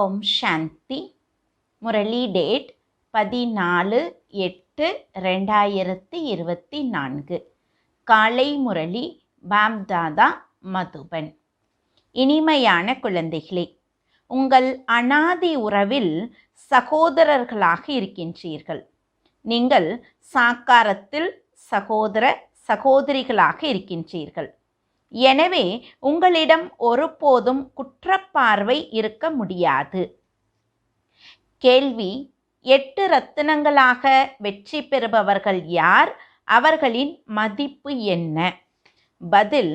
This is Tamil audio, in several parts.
ஓம் சாந்தி. முரளி டேட் 14/8/2024. காலை முரளி பாப்தாதா மதுபன். இனிமையான குழந்தைகளே, உங்கள் அனாதி உறவில் சகோதரர்களாக இருக்கின்றீர்கள். நீங்கள் சாக்காரத்தில் சகோதர சகோதரிகளாக இருக்கின்றீர்கள். எனவே உங்களிடம் ஒருபோதும் குற்றப்பார்வை இருக்க முடியாது. கேள்வி: 8 ரத்தினங்களாக வெற்றி பெறுபவர்கள் யார்? அவர்களின் மதிப்பு என்ன? பதில்: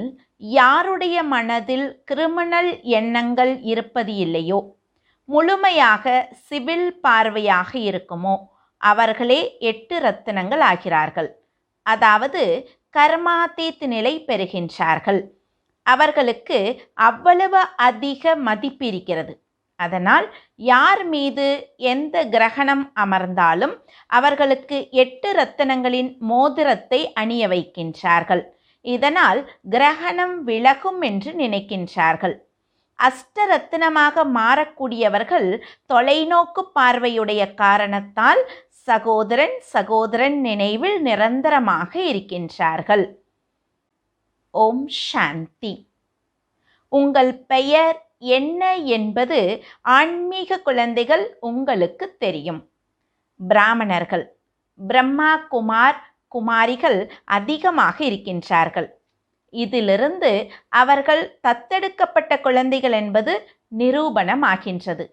யாருடைய மனதில் கிரிமினல் எண்ணங்கள் இருப்பது இல்லையோ, முழுமையாக சிவில் பார்வையாக இருக்குமோ, அவர்களே 8 ரத்தினங்கள் ஆகிறார்கள். அதாவது கர்மாதீத் நிலை பெறுகின்றார்கள். அவர்களுக்கு அவ்வளவு அதிக மதிப்பு இருக்கிறது. அதனால் யார் மீது எந்த கிரகணம் அமர்ந்தாலும் அவர்களுக்கு 8 ரத்தினங்களின் மோதிரத்தை அணிய வைக்கின்றார்கள். இதனால் கிரகணம் விலகும் என்று நினைக்கின்றார்கள். அஷ்டரத்தினமாக மாறக்கூடியவர்கள் தொலைநோக்கு பார்வையுடைய காரணத்தால் சகோதரன் சகோதரன் நினைவில் நிரந்தரமாக இருக்கின்றார்கள். ஓம் சாந்தி. உங்கள் பெயர் என்ன என்பது ஆன்மீக குழந்தைகள் உங்களுக்கு தெரியும். பிராமணர்கள், பிரம்மா குமார் குமாரிகள் அதிகமாக இருக்கின்றார்கள். இதிலிருந்து அவர்கள் தத்தெடுக்கப்பட்ட குழந்தைகள் என்பது நிரூபணமாகின்றது.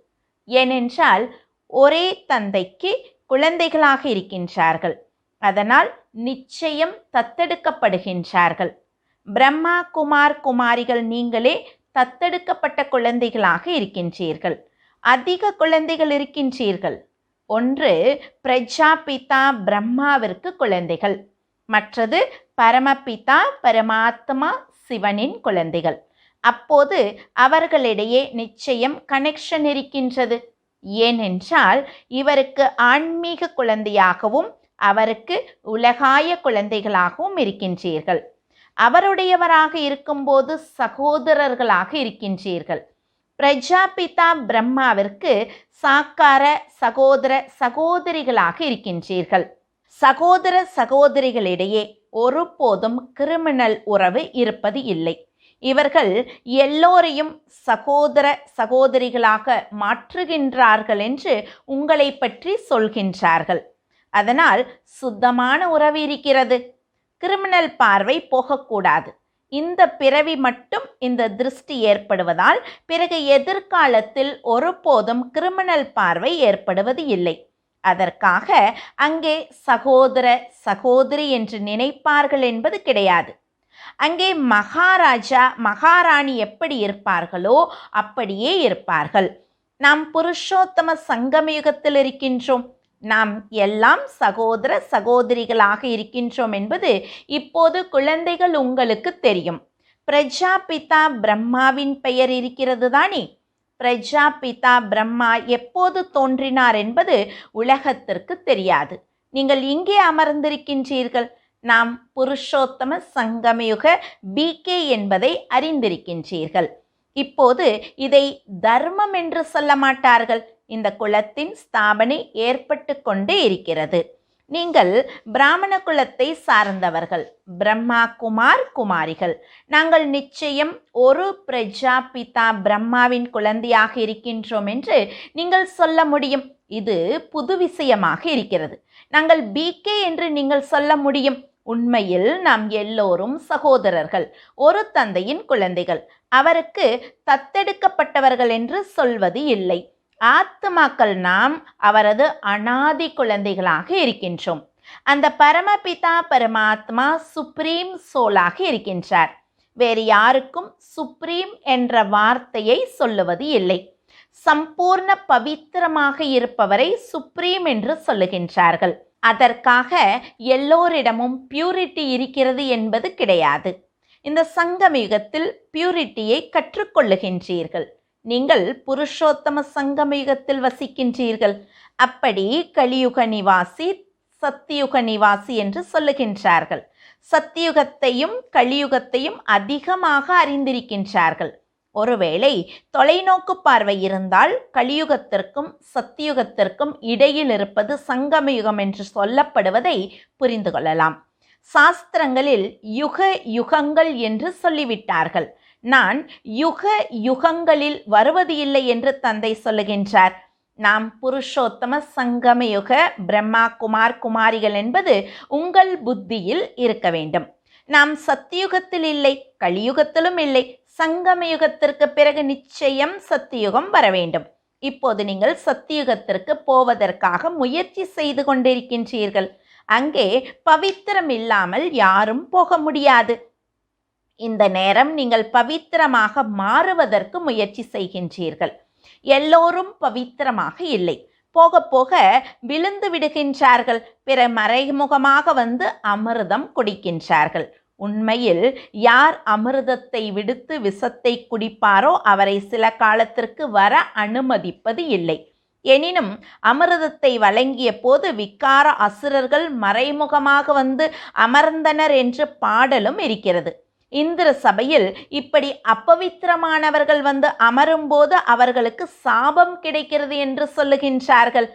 ஏனென்றால் ஒரே தந்தைக்கு குழந்தைகளாக இருக்கின்றார்கள். அதனால் நிச்சயம் தத்தெடுக்கப்படுகின்றார்கள். பிரம்மா குமார் குமாரிகள் நீங்களே தத்தெடுக்கப்பட்ட குழந்தைகளாக இருக்கின்றீர்கள். அதிக குழந்தைகள் இருக்கின்றீர்கள். ஒன்று பிரஜாபிதா பிரம்மாவிற்கு குழந்தைகள், மற்றது பரமபிதா பரமாத்மா சிவனின் குழந்தைகள். அப்போது அவர்களிடையே நிச்சயம் கனெக்ஷன் இருக்கின்றது. ஏனென்றால் இவருக்கு ஆன்மீக குழந்தையாகவும் அவருக்கு உலகாய குழந்தைகளாகவும் இருக்கின்றீர்கள். அவருடையவராக இருக்கும்போது சகோதரர்களாக இருக்கின்றீர்கள். பிரஜாபிதா பிரம்மாவிற்கு சாக்கார சகோதர சகோதரிகளாக இருக்கின்றீர்கள். சகோதர சகோதரிகளிடையே ஒருபோதும் கிரிமினல் உறவு இருப்பது இல்லை. இவர்கள் எல்லோரையும் சகோதர சகோதரிகளாக மாற்றுகின்றார்கள் என்று உங்களை பற்றி சொல்கின்றார்கள். அதனால் சுத்தமான உறவு இருக்கிறது. கிரிமினல் பார்வை போகக்கூடாது. இந்த பிறவி மட்டும் இந்த திருஷ்டி ஏற்படுவதால் பிறகு எதிர்காலத்தில் ஒருபோதும் கிரிமினல் பார்வை ஏற்படுவது இல்லை. அதற்காக அங்கே சகோதர சகோதரி என்று நினைப்பார்கள் என்பது கிடையாது. அங்கே மகாராஜா மகாராணி எப்படி இருப்பார்களோ அப்படியே இருப்பார்கள். நாம் புருஷோத்தம சங்கமயுகத்தில் இருக்கின்றோம். நாம் எல்லாம் சகோதர சகோதரிகளாக இருக்கின்றோம் என்பது இப்போது குழந்தைகள் உங்களுக்கு தெரியும். பிரஜாபிதா பிரம்மாவின் பெயர் இருக்கிறது தானே? பிரஜாபிதா பிரம்மா எப்போது தோன்றினார் என்பது உலகத்திற்கு தெரியாது. நீங்கள் இங்கே அமர்ந்திருக்கின்றீர்கள். நாம் புருஷோத்தம சங்கமயுக பிகே என்பதை அறிந்திருக்கின்றீர்கள். இப்போது இதை தர்மம் என்று சொல்ல மாட்டார்கள். இந்த குலத்தின் ஸ்தாபனை ஏற்பட்டு கொண்டே இருக்கிறது. நீங்கள் பிராமண குலத்தை சார்ந்தவர்கள், பிரம்மா குமார் குமாரிகள். நாங்கள் நிச்சயம் ஒரு பிரஜாபிதா பிரம்மாவின் குழந்தையாக இருக்கின்றோம் என்று நீங்கள் சொல்ல முடியும். இது புது விஷயமாக இருக்கிறது. நாங்கள் பிகே என்று நீங்கள் சொல்ல முடியும். உண்மையில் நாம் எல்லோரும் சகோதரர்கள், ஒரு தந்தையின் குழந்தைகள். அவருக்கு தத்தெடுக்கப்பட்டவர்கள் என்று சொல்வது இல்லை. ஆத்மாக்கள் நாம் அவரது அனாதி குழந்தைகளாக இருக்கின்றோம். அந்த பரமபிதா பரமாத்மா சுப்ரீம் சோலாக இருக்கின்றார். வேறு யாருக்கும் சுப்ரீம் என்ற வார்த்தையை சொல்லுவது இல்லை. சம்பூர்ண பவித்திரமாக இருப்பவரை சுப்ரீம் என்று சொல்லுகின்றார்கள். அதற்காக எல்லோரிடமும் பியூரிட்டி இருக்கிறது என்பது கிடையாது. இந்த சங்கமயுகத்தில் பியூரிட்டியை கற்றுக்கொள்ளுகின்றீர்கள். நீங்கள் புருஷோத்தம சங்கமயுகத்தில் வசிக்கின்றீர்கள். அப்படி கலியுக நிவாசி சத்தியுக நிவாசி என்று சொல்லுகின்றார்கள். சத்தியுகத்தையும் கலியுகத்தையும் அதிகமாக அறிந்திருக்கின்றார்கள். ஒருவேளை தொலைநோக்கு பார்வை இருந்தால் கலியுகத்திற்கும் சத்தியுகத்திற்கும் இடையில் இருப்பது சங்கமயுகம் என்று சொல்லப்படுவதை புரிந்து கொள்ளலாம். சாஸ்திரங்களில் யுக யுகங்கள் என்று சொல்லிவிட்டார்கள். நான் யுக யுகங்களில் வருவது இல்லை என்று தந்தை சொல்லுகின்றார். நாம் புருஷோத்தம சங்கமயுக பிரம்மா குமார் குமாரிகள் என்பது உங்கள் புத்தியில் இருக்க வேண்டும். நாம் சத்தியுகத்தில் இல்லை, கலியுகத்திலும் இல்லை. சங்கமயுகத்திற்கு பிறகு நிச்சயம் சத்தியுகம் வர வேண்டும். இப்போது நீங்கள் சத்தியுகத்திற்கு போவதற்காக முயற்சி செய்து கொண்டிருக்கின்றீர்கள். அங்கே பவித்திரம் இல்லாமல் யாரும் போக முடியாது. இந்த நேரம் நீங்கள் பவித்திரமாக மாறுவதற்கு முயற்சி செய்கின்றீர்கள். எல்லோரும் பவித்திரமாக இல்லை. போக போக விழுந்து விடுகின்றார்கள். பிற மறைமுகமாக வந்து அமிர்தம் குடிக்கின்றார்கள். உண்மையில் யார் அமிர்தத்தை விடுத்து விஷத்தை குடிப்பாரோ அவரை சில காலத்திற்கு வர அனுமதிப்பது இல்லை. எனினும் அமிர்தத்தை வழங்கிய போது விக்கார அசுரர்கள் மறைமுகமாக வந்து அமர்ந்தனர் என்று பாடலும் இருக்கிறது. இந்திர சபையில் இப்படி அப்பவித்திரமானவர்கள் வந்து அமரும்போது அவர்களுக்கு சாபம் கிடைக்கிறது என்று சொல்லுகின்றார்கள்.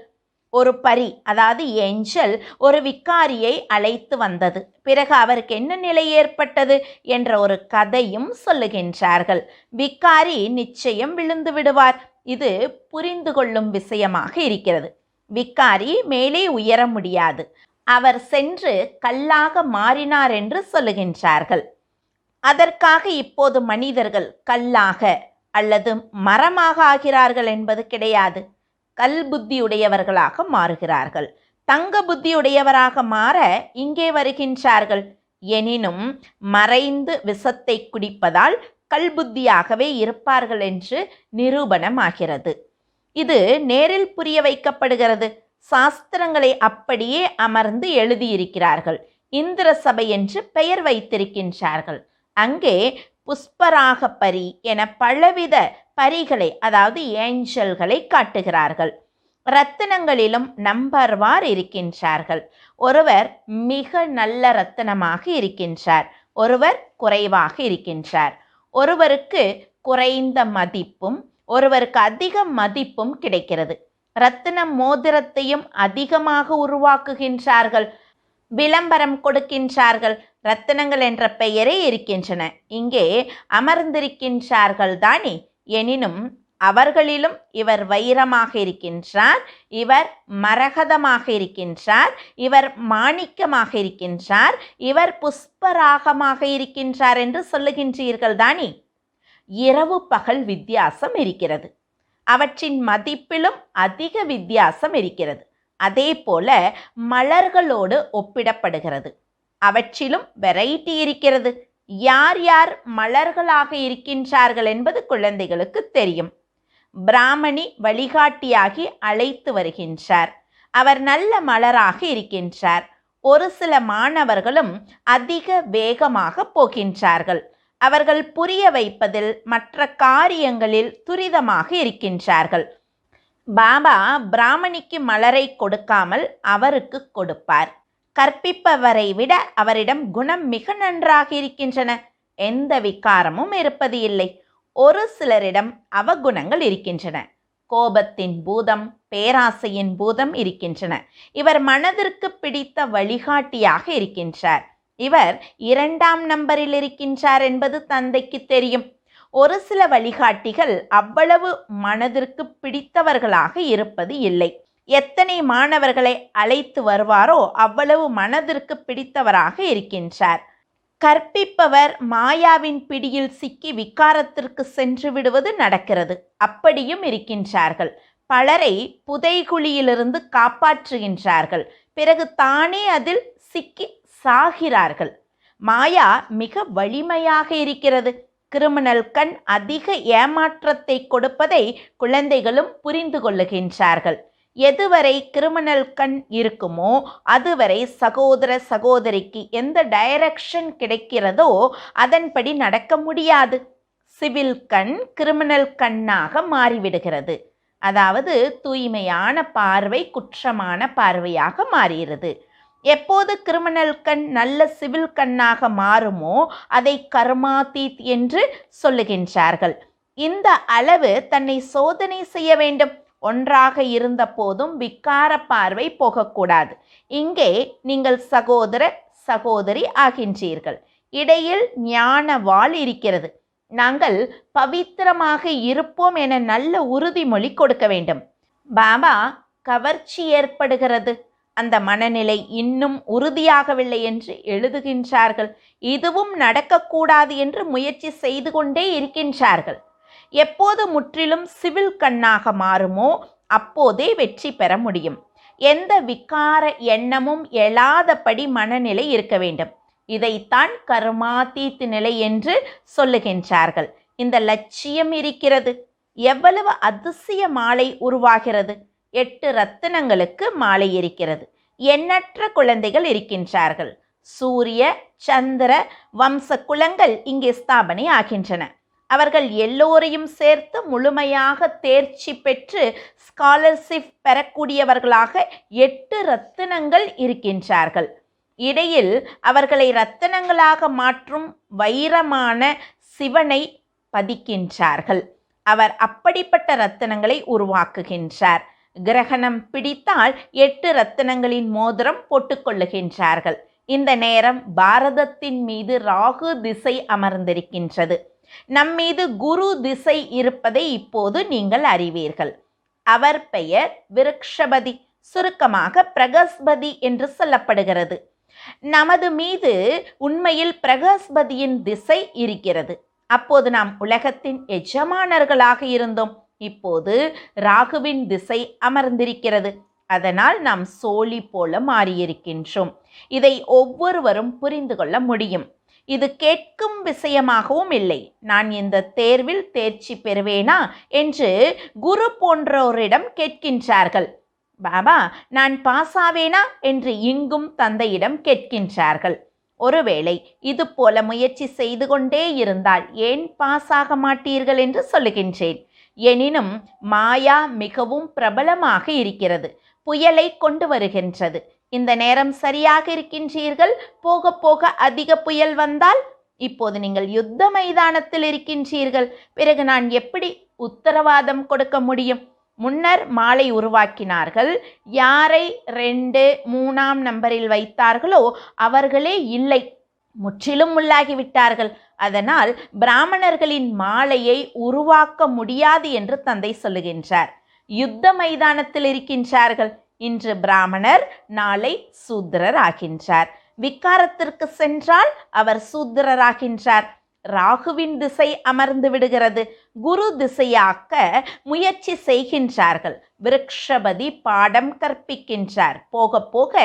ஒரு பரி, அதாவது ஏஞ்சல், ஒரு விக்காரியை அழைத்து வந்தது. பிறகு அவருக்கு என்ன நிலை ஏற்பட்டது என்ற ஒரு கதையும் சொல்லுகின்றார்கள். விக்காரி நிச்சயம் விழுந்து விடுவார். இது புரிந்து கொள்ளும் விஷயமாக இருக்கிறது. விக்காரி மேலே உயர முடியாது. அவர் சென்று கல்லாக மாறினார் என்று சொல்லுகின்றார்கள். அதற்காக இப்போது மனிதர்கள் கல்லாக அல்லது மரமாக ஆகிறார்கள் என்பது கிடையாது. கல் புத்தியுடையவர்களாக மாறுகிறார்கள். தங்க புத்தியுடையவராக மாற இங்கே வருகின்றார்கள். எனினும் மறைந்து விஷத்தை குடிப்பதால் கல் புத்தியாகவே இருப்பார்கள் என்று நிரூபணமாகிறது. இது நேரில் புரிய வைக்கப்படுகிறது. சாஸ்திரங்களை அப்படியே அமர்ந்து எழுதியிருக்கிறார்கள். இந்திர சபை என்று பெயர் வைத்திருக்கின்றார்கள். அங்கே புஷ்பராக பரி என பலவித பரிகளை, அதாவது ஏஞ்சல்களை காட்டுகிறார்கள். இரத்தினங்களிலும் நம்பர்வார் இருக்கின்றார்கள். ஒருவர் மிக நல்ல இரத்தினமாக இருக்கின்றார், ஒருவர் குறைவாக இருக்கின்றார். ஒருவருக்கு குறைந்த மதிப்பும் ஒருவருக்கு அதிக மதிப்பும் கிடைக்கிறது. இரத்தின மோதிரத்தையும் அதிகமாக உருவாக்குகின்றார்கள், விளம்பரம் கொடுக்கின்றார்கள். இரத்தினங்கள் என்ற பெயரே இருக்கின்றன. இங்கே அமர்ந்திருக்கின்றார்கள் தானே. எனினும் அவர்களிலும் இவர் வைரமாக இருக்கின்றார், இவர் மரகதமாக இருக்கின்றார், இவர் மாணிக்கமாக இருக்கின்றார், இவர் புஷ்பராகமாக இருக்கின்றார் என்று சொல்லுகின்றீர்கள் தானே. இரவு பகல் வித்தியாசம் இருக்கிறது. அவற்றின் மதிப்பிலும் அதிக வித்தியாசம் இருக்கிறது. அதே போல மலர்களோடு ஒப்பிடப்படுகிறது. அவற்றிலும் வெரைட்டி இருக்கிறது. யார் யார் மலர்களாக இருக்கின்றார்கள் என்பது குழந்தைகளுக்கு தெரியும். பிராமணி வழிகாட்டியாகி அழைத்து வருகின்றார். அவர் நல்ல மலராக இருக்கின்றார். ஒரு சில மாணவர்களும் அதிக வேகமாக போகின்றார்கள். அவர்கள் புரிய வைப்பதில் மற்ற காரியங்களில் துரிதமாக இருக்கின்றார்கள். பாபா பிராமணிக்கு மலரை கொடுக்காமல் அவருக்கு கொடுப்பார். கற்பிப்பவரை விட அவரிடம் குணம் மிக நன்றாக இருக்கின்றன. எந்த விகாரமும் இருப்பது இல்லை. ஒரு சிலரிடம் அவகுணங்கள் இருக்கின்றன. கோபத்தின் பூதம், பேராசையின் பூதம் இருக்கின்றன. இவர் மனதிற்கு பிடித்த வழிகாட்டியாக இருக்கின்றார். இவர் 2ஆம் நம்பரில் இருக்கின்றார் என்பது தந்தைக்கு தெரியும். ஒரு சில வழிகாட்டிகள் அவ்வளவு மனதிற்கு பிடித்தவர்களாக இருப்பது இல்லை. எத்தனை மாணவர்களை அழைத்து வருவாரோ அவ்வளவு மனதிற்கு பிடித்தவராக இருக்கின்றார். கற்பிப்பவர் மாயாவின் பிடியில் சிக்கி விகாரத்திற்கு சென்று விடுவது நடக்கிறது. அப்படியும் இருக்கின்றார்கள். பலரை புதைகுழியிலிருந்து காப்பாற்றுகின்றார்கள். பிறகு தானே அதில் சிக்கி சாகிறார்கள். மாயா மிக வலிமையாக இருக்கிறது. கிரிமினல் கண் அதிக ஏமாற்றத்தை கொடுப்பதை குழந்தைகளும் புரிந்து கொள்ளுகின்றார்கள். எதுவரை கிரிமினல் கண் இருக்குமோ அதுவரை சகோதர சகோதரிக்கு எந்த டைரக்ஷன் கிடைக்கிறதோ அதன்படி நடக்க முடியாது. சிவில் கண் கிரிமினல் கண்ணாக மாறிவிடுகிறது. அதாவது தூய்மையான பார்வை குற்றமான பார்வையாக மாறுகிறது. எப்போது கிரிமினல் கண் நல்ல சிவில் கண்ணாக மாறுமோ அதை கர்மாதீத் என்று சொல்லுகின்றார்கள். இந்த அளவு தன்னை சோதனை செய்ய வேண்டும். ஒன்றாக இருந்த போதும் விக்கார பார்வை போகக்கூடாது. இங்கே நீங்கள் சகோதர சகோதரி ஆகின்றீர்கள். இடையில் ஞான வாள் இருக்கிறது. நாங்கள் பவித்திரமாக இருப்போம் என நல்ல உறுதிமொழி கொடுக்க வேண்டும். பாபா, கவர்ச்சி ஏற்படுகிறது, அந்த மனநிலை இன்னும் உறுதியாகவில்லை என்று எழுதுகின்றார்கள். இதுவும் நடக்கக்கூடாது என்று முயற்சி செய்து கொண்டே இருக்கின்றார்கள். எப்போது முற்றிலும் சிவில் கண்ணாக மாறுமோ அப்போதே வெற்றி பெற முடியும். எந்த விகார எண்ணமும் எழாதபடி மனநிலை இருக்க வேண்டும். இதைத்தான் கர்மாதீத் நிலை என்று சொல்லுகின்றார்கள். இந்த லட்சியம் இருக்கிறது. எவ்வளவு அதிசய மாலை உருவாகிறது. 8 ரத்தினங்களுக்கு மாலை இருக்கிறது. எண்ணற்ற குழந்தைகள் இருக்கின்றார்கள். சூரிய சந்திர வம்ச குலங்கள் இங்கே ஸ்தாபனை ஆகின்றன. அவர்கள் எல்லோரையும் சேர்த்து முழுமையாக தேர்ச்சி பெற்று ஸ்காலர்ஷிப் பெறக்கூடியவர்களாக 8 ரத்தினங்கள் இருக்கின்றார்கள். இடையில் அவர்களை ரத்தினங்களாக மாற்றும் வைரமான சிவனை பதிக்கின்றார்கள். அவர் அப்படிப்பட்ட ரத்தினங்களை உருவாக்குகின்றார். கிரகணம் பிடித்தால் 8 ரத்தினங்களின் மோதிரம் போட்டுக்கொள்ளுகின்றார்கள். இந்த நேரம் பாரதத்தின் மீது ராகு திசை அமர்ந்திருக்கின்றது. நம்மீது குரு திசை இருப்பதை இப்போது நீங்கள் அறிவீர்கள். அவர் பெயர் விருக்ஷபதி, சுருக்கமாக பிரகஸ்பதி என்று சொல்லப்படுகிறது. நமது மீது உண்மையில் பிரகஸ்பதியின் திசை இருக்கிறது. அப்போது நாம் உலகத்தின் எஜமானர்களாக இருந்தோம். இப்போது ராகுவின் திசை அமர்ந்திருக்கிறது. அதனால் நாம் சோழி போல மாறியிருக்கின்றோம். இதை ஒவ்வொருவரும் புரிந்து கொள்ள முடியும். இது கேட்கும் விஷயமாகவும் இல்லை. நான் இந்த தேர்வில் தேர்ச்சி பெறுவேனா என்று குரு போன்றோரிடம் கேட்கின்றார்கள். பாபா, நான் பாஸ் ஆவேனா என்று இங்கும் தந்தையிடம் கேட்கின்றார்கள். ஒருவேளை இது போல முயற்சி செய்து கொண்டே இருந்தால் ஏன் பாஸ் ஆக மாட்டீர்கள் என்று சொல்லுகின்றேன். எனினும் மாயா மிகவும் பிரபலமாக இருக்கிறது. புயலை கொண்டு வருகின்றது. இந்த நேரம் சரியாக இருக்கின்றீர்கள். போக போக அதிக புயல் வந்தால், இப்போது நீங்கள் யுத்த மைதானத்தில் இருக்கின்றீர்கள். பிறகு நான் எப்படி உத்தரவாதம் கொடுக்க முடியும்? முன்னர் மாலை உருவாக்கினார்கள். யாரை 2, 3ஆம் நம்பரில் வைத்தார்களோ அவர்களே இல்லை, முற்றிலும் உள்ளாகிவிட்டார்கள். அதனால் பிராமணர்களின் மாலையை உருவாக்க முடியாது என்று தந்தை சொல்லுகின்றார். யுத்த மைதானத்தில் இருக்கின்றார்கள். இன்று பிராமணர், நாளை சூத்திரர் ஆகின்றார். விக்காரத்திற்கு சென்றால் அவர் சூத்திரராகின்றார். ராகுவின் திசை அமர்ந்து விடுகிறது. குரு திசையாக்க முயற்சி செய்கின்றார்கள். விருக்ஷபதி பாடம் கற்பிக்கின்றார். போக போக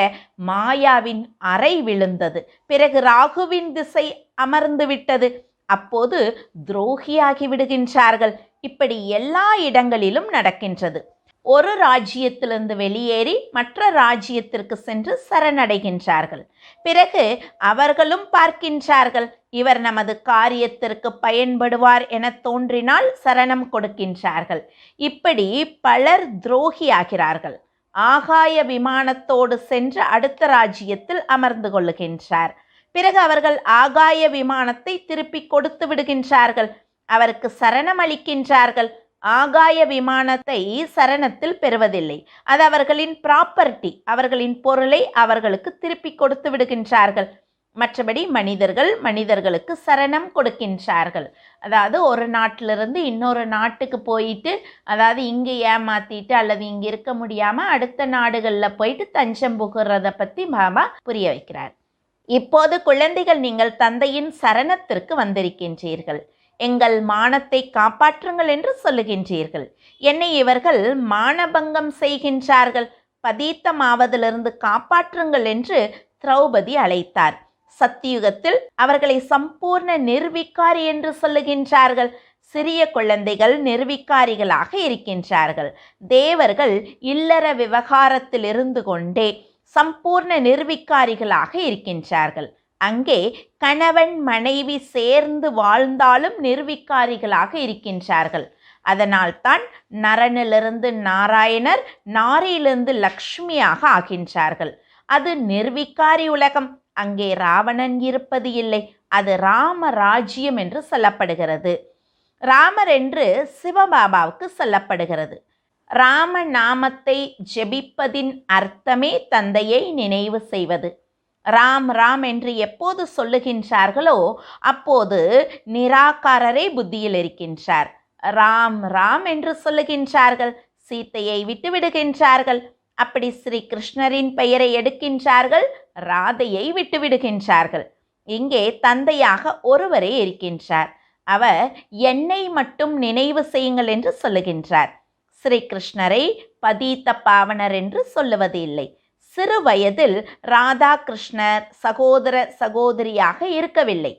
மாயாவின் அறை விழுந்தது. பிறகு ராகுவின் திசை அமர்ந்து விட்டது. அப்போது துரோகியாகி விடுகின்றார்கள். இப்படி எல்லா இடங்களிலும் நடக்கின்றது. ஒரு ராஜ்யத்திலிருந்து வெளியேறி மற்ற ராஜ்யத்திற்கு சென்று சரணடைகின்றார்கள். பிறகு அவர்களும் பார்க்கின்றார்கள், இவர் நமது காரியத்திற்கு பயன்படுவார் என தோன்றினால் சரணம் கொடுக்கின்றார்கள். இப்படி பலர் துரோகியாகிறார்கள். ஆகாய விமானத்தோடு சென்று அடுத்த ராஜ்யத்தில் அமர்ந்து கொள்ளுகின்றார். பிறகு அவர்கள் ஆகாய விமானத்தை திருப்பி கொடுத்து விடுகின்றார்கள். அவருக்கு சரணம் அளிக்கின்றார்கள். ஆகாய விமானத்தை சரணத்தில் பெறுவதில்லை. அது அவர்களின் ப்ராப்பர்ட்டி. அவர்களின் பொருளை அவர்களுக்கு திருப்பி கொடுத்து விடுகின்றார்கள். மற்றபடி மனிதர்களுக்கு சரணம் கொடுக்கின்றார்கள். அதாவது ஒரு நாட்டிலிருந்து இன்னொரு நாட்டுக்கு போயிட்டு, அதாவது இங்கே ஏமாத்திட்டு அல்லது இங்கே இருக்க முடியாமல் அடுத்த நாடுகளில் போயிட்டு தஞ்சம் புகுறதை பற்றி பாபா புரிய வைக்கிறார். இப்போது குழந்தைகள், நீங்கள் தந்தையின் சரணத்திற்கு வந்திருக்கின்றீர்கள். எங்கள் மானத்தை காப்பாற்றுங்கள் என்று சொல்லுகின்றீர்கள். என்னை இவர்கள் மானபங்கம் செய்கின்றார்கள். பதீத்தமாவதிலிருந்து காப்பாற்றுங்கள் என்று திரௌபதி அழைத்தார். சத்தியுகத்தில் அவர்களை சம்பூர்ண நிர்விகாரி என்று சொல்லுகின்றார்கள். சிறிய குழந்தைகள் நிர்விகாரிகளாக இருக்கின்றார்கள். தேவர்கள் இல்லற விவகாரத்தில் இருந்து கொண்டே சம்பூர்ண நிர்விகாரிகளாக இருக்கின்றார்கள். அங்கே கணவன் மனைவி சேர்ந்து வாழ்ந்தாலும் நிர்விகாரிகளாக இருக்கின்றார்கள். அதனால்தான் நரனிலிருந்து நாராயணர், நாரியிலிருந்து லக்ஷ்மியாக ஆகின்றார்கள். அது நிர்விகாரி உலகம். அங்கே ராவணன் இருப்பது இல்லை. அது ராம ராஜ்யம் என்று சொல்லப்படுகிறது. ராமர் என்று சிவபாபாவுக்கு சொல்லப்படுகிறது. ராம நாமத்தை ஜெபிப்பதின் அர்த்தமே தந்தையை நினைவு செய்வது. ராம் ராம் என்று எப்போது சொல்லுகின்றார்களோ அப்போது நிராகாரரே புத்தியில் இருக்கின்றார். ராம் ராம் என்று சொல்லுகின்றார்கள், சீத்தையை விட்டு விடுகின்றார்கள். அப்படி ஸ்ரீ கிருஷ்ணரின் பெயரை எடுக்கின்றார்கள், ராதையை விட்டு விடுகின்றார்கள். இங்கே தந்தையாக ஒருவரே இருக்கின்றார். அவர் என்னை மட்டும் நினைவு செய்யுங்கள் என்று சொல்லுகின்றார். ஸ்ரீ கிருஷ்ணரை பதீத்த பாவனர் என்று சொல்லுவது இல்லை. சிறு வயதில் ராதா கிருஷ்ணர் சகோதர சகோதரியாக இருக்கவில்லை.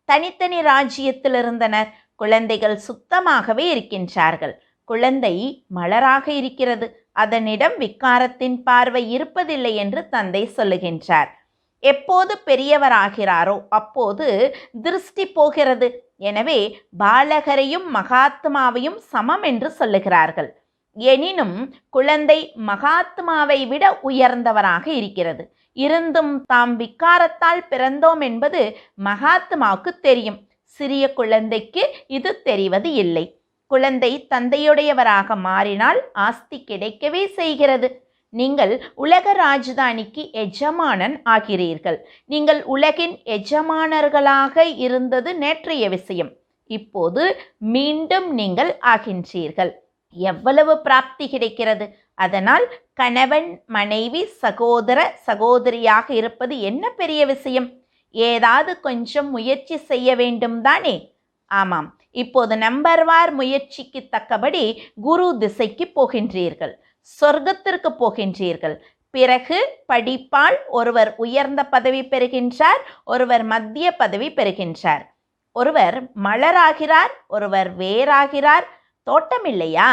தனித்தனி ராஜ்யத்தில் இருந்தனர். குழந்தைகள் சுத்தமாகவே இருக்கின்றார்கள். குழந்தை மலராக இருக்கிறது, அதனிடம் விக்காரத்தின் பார்வை இருப்பதில்லை என்று தந்தை சொல்லுகின்றார். எப்போது பெரியவராகிறாரோ அப்போது திருஷ்டி போகிறது. எனவே பாலகரையும் மகாத்மாவையும் சமம் என்று சொல்லுகிறார்கள். எனினும் குழந்தை மகாத்மாவை விட உயர்ந்தவராக இருக்கிறது. இருந்தும் தாம் விக்காரத்தால் பிறந்தோம் என்பது மகாத்மாவுக்கு தெரியும். சிறிய குழந்தைக்கு இது தெரிவது இல்லை. குழந்தை தந்தையுடையவராக மாறினால் ஆஸ்தி கிடைக்கவே செய்கிறது. நீங்கள் உலக ராஜதானிக்கு எஜமானன் ஆகிறீர்கள். நீங்கள் உலகின் எஜமானர்களாக இருந்தது நேற்றைய விஷயம். இப்போது மீண்டும் நீங்கள் ஆகின்றீர்கள். எவ்வளவு பிராப்தி கிடைக்கிறது! அதனால் கணவன் மனைவி சகோதர சகோதரியாக இருப்பது என்ன பெரிய விஷயம்? ஏதாவது கொஞ்சம் முயற்சி செய்ய வேண்டும் தானே? ஆமாம், இப்போது நம்பர்வார் முயற்சிக்கு தக்கபடி குரு திசைக்கு போகின்றீர்கள், சொர்க்கத்திற்கு போகின்றீர்கள். பிறகு படிப்பால் ஒருவர் உயர்ந்த பதவி பெறுகின்றார், ஒருவர் மத்திய பதவி பெறுகின்றார், ஒருவர் மலராகிறார், ஒருவர் வேறாகிறார். தோட்டமில்லையா?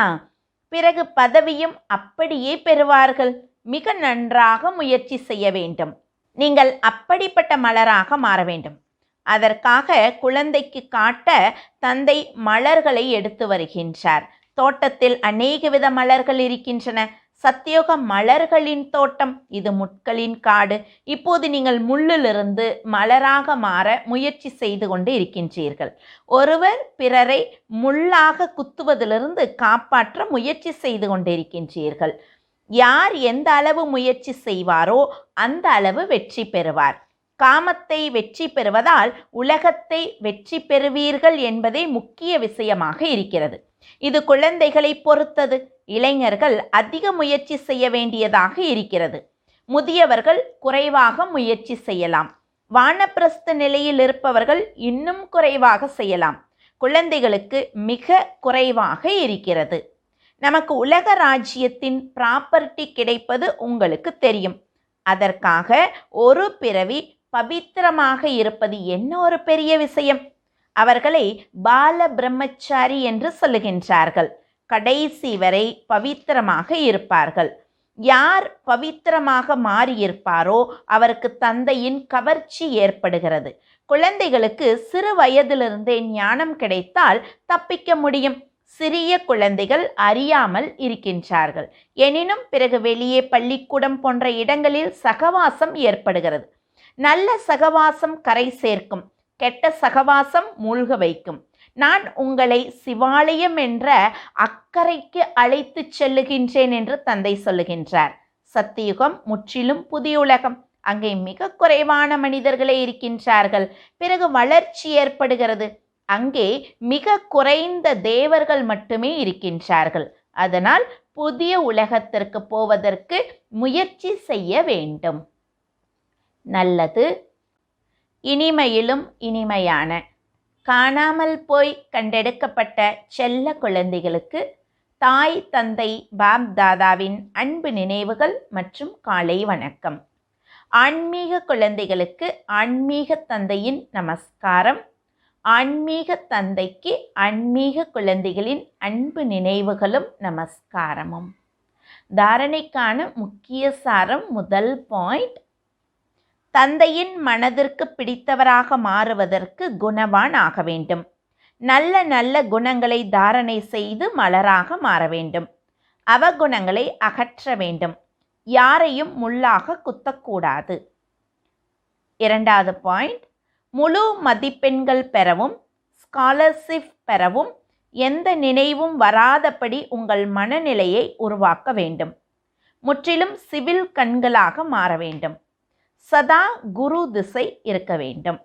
பிறகு பதவியும் அப்படியே பெறுவார்கள். மிக நன்றாக முயற்சி செய்ய வேண்டும். நீங்கள் அப்படிப்பட்ட மலராக மாற வேண்டும். அதற்காக குழந்தைக்கு காட்ட தந்தை மலர்களை எடுத்து வருகின்றார். தோட்டத்தில் அநேக வித மலர்கள் இருக்கின்றன. சத்தியோக மலர்களின் தோட்டம், இது முட்களின் காடு. இப்போது நீங்கள் முள்ளிலிருந்து மலராக மாற முயற்சி செய்து கொண்டு இருக்கின்றீர்கள். ஒருவர் பிறரை முள்ளாக குத்துவதிலிருந்து காப்பாற்ற முயற்சி செய்து கொண்டிருக்கின்றீர்கள். யார் எந்த அளவு முயற்சி செய்வாரோ அந்த அளவு வெற்றி பெறுவார். காமத்தை வெற்றி பெறுவதால் உலகத்தை வெற்றி பெறுவீர்கள் என்பதே முக்கிய விஷயமாக இருக்கிறது. இது குழந்தைகளை பொறுத்தது. இளைஞர்கள் அதிக முயற்சி செய்ய வேண்டியதாக இருக்கிறது. முதியவர்கள் குறைவாக முயற்சி செய்யலாம். வானப்பிரஸ்த நிலையில் இருப்பவர்கள் இன்னும் குறைவாக செய்யலாம். குழந்தைகளுக்கு மிக குறைவாக இருக்கிறது. நமக்கு உலக ராஜ்யத்தின் ப்ராப்பர்ட்டி கிடைப்பது உங்களுக்கு தெரியும். அதற்காக ஒரு பிறவி பவித்திரமாக இருப்பது என்ன ஒரு பெரிய விஷயம்! அவர்களை பால பிரம்மச்சாரி என்று சொல்லுகின்றார்கள். கடைசி வரை பவித்திரமாக இருப்பார்கள். யார் பவித்திரமாக மாறியிருப்பாரோ அவருக்கு தந்தையின் கவர்ச்சி ஏற்படுகிறது. குழந்தைகளுக்கு சிறு வயதிலிருந்தே ஞானம் கிடைத்தால் தப்பிக்க முடியும். சிறிய குழந்தைகள் அறியாமல் இருக்கின்றார்கள். எனினும் பிறகு வெளியே பள்ளிக்கூடம் போன்ற இடங்களில் சகவாசம் ஏற்படுகிறது. நல்ல சகவாசம் கரை சேர்க்கும், கெட்ட சகவாசம் மூழ்க வைக்கும். நான் உங்களை சிவாலயம் என்ற அக்கறைக்கு அழைத்து செல்லுகின்றேன் என்று தந்தை சொல்லுகின்றார். சத்தியுகம் முற்றிலும் புதிய உலகம். அங்கே மிக குறைவான மனிதர்களே இருக்கின்றார்கள். பிறகு வளர்ச்சி ஏற்படுகிறது. அங்கே மிக குறைந்த தேவர்கள் மட்டுமே இருக்கின்றார்கள். அதனால் புதிய உலகத்திற்கு போவதற்கு முயற்சி செய்ய வேண்டும். நல்லது. இனிமையிலும் இனிமையான காணாமல் போய் கண்டெடுக்கப்பட்ட செல்ல குழந்தைகளுக்கு தாய் தந்தை பாப் தாதாவின் அன்பு நினைவுகள் மற்றும் காலை வணக்கம். ஆன்மீக குழந்தைகளுக்கு ஆன்மீக தந்தையின் நமஸ்காரம். ஆன்மீக தந்தைக்கு ஆன்மீக குழந்தைகளின் அன்பு நினைவுகளும் நமஸ்காரமும். தாரணைக்கான முக்கிய சாரம். முதல் பாயிண்ட், தந்தையின் மனதிற்கு பிடித்தவராக மாறுவதற்கு குணவான் ஆக வேண்டும். நல்ல நல்ல குணங்களை தாரணை செய்து மலராக மாற வேண்டும். அவகுணங்களை அகற்ற வேண்டும். யாரையும் முள்ளாக குத்தக்கூடாது. இரண்டாவது பாயிண்ட், முழு மதிப்பெண்கள் பெறவும், ஸ்காலர்ஷிப் பெறவும் எந்த நினைவும் வராதபடி உங்கள் மனநிலையை உருவாக்க வேண்டும். முற்றிலும் சிவில் கண்களாக மாற வேண்டும். சதா குரு திசை இருக்க வேண்டும்.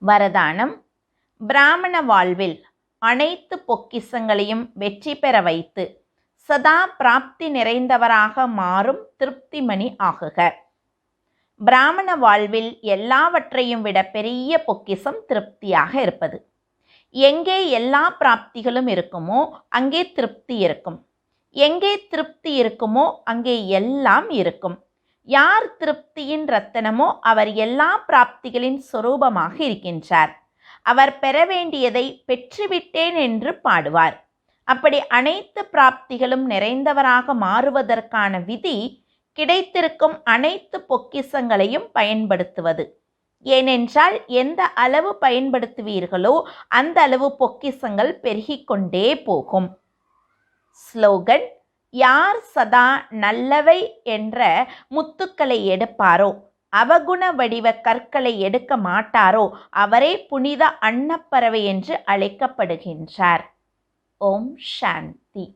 வரதானம்: பிராமண வாழ்வில் அனைத்து பொக்கிஷங்களையும் வெற்றி பெற வைத்து சதா பிராப்தி நிறைந்தவராக மாறும் திருப்திமணி ஆகுக. பிராமண வாழ்வில் எல்லாவற்றையும் விட பெரிய பொக்கிஷம் திருப்தியாக இருப்பது. எங்கே எல்லா பிராப்திகளும் இருக்குமோ அங்கே திருப்தி இருக்கும். எங்கே திருப்தி இருக்குமோ அங்கே எல்லாம் இருக்கும். யார் திருப்தியின் ரத்தனமோ அவர் எல்லா பிராப்திகளின் சொரூபமாக இருக்கின்றார். அவர் பெற வேண்டியதை பெற்றுவிட்டேன் என்று பாடுவார். அப்படி அனைத்து பிராப்திகளும் நிறைந்தவராக மாறுவதற்கான விதி கிடைத்திருக்கும் அனைத்து பொக்கிஷங்களையும் பயன்படுத்துவது. ஏனென்றால் எந்த அளவு பயன்படுத்துவீர்களோ அந்த அளவு பொக்கிஷங்கள் பெருகிக்கொண்டே போகும். ஸ்லோகன்: யார் சதா நல்லவை என்ற முத்துக்களை எடுப்பாரோ, அவகுண வடிவ கற்களை எடுக்க மாட்டாரோ அவரே புனித அன்னப்பறவை என்று அழைக்கப்படுகின்றார். ஓம் சாந்தி.